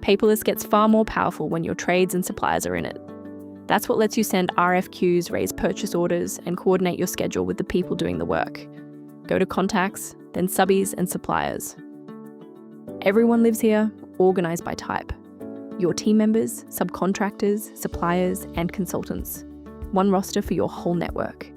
Paperless gets far more powerful when your trades and suppliers are in it. That's what lets you send RFQs, raise purchase orders, and coordinate your schedule with the people doing the work. Go to contacts, then subbies and suppliers. Everyone lives here, organized by type. Your team members, subcontractors, suppliers, and consultants. One roster for your whole network.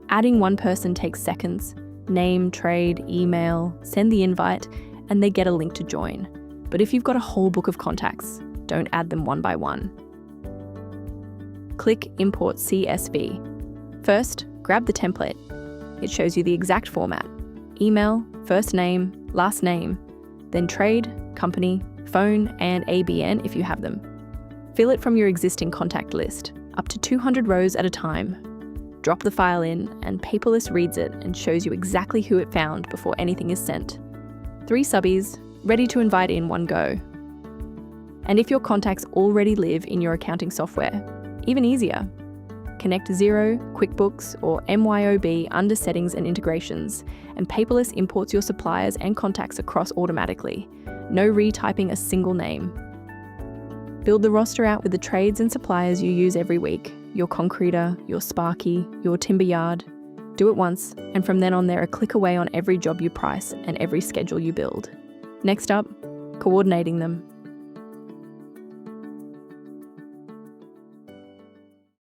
Adding one person takes seconds. Name, trade, email, send the invite, and they get a link to join. But if you've got a whole book of contacts, don't add them one by one. Click Import CSV. First, grab the template. It shows you the exact format: email, first name, last name, then trade, company, phone, and ABN if you have them. Fill it from your existing contact list, up to 200 rows at a time. Drop the file in, and Paperless reads it and shows you exactly who it found before anything is sent. 3 subbies, ready to invite in one go. And if your contacts already live in your accounting software, even easier. Connect Xero, QuickBooks, or MYOB under Settings and Integrations, and Paperless imports your suppliers and contacts across automatically. No retyping a single name. Build the roster out with the trades and suppliers you use every week, your concreter, your sparky, your timber yard. Do it once, and from then on they're a click away on every job you price and every schedule you build. Next up, coordinating them.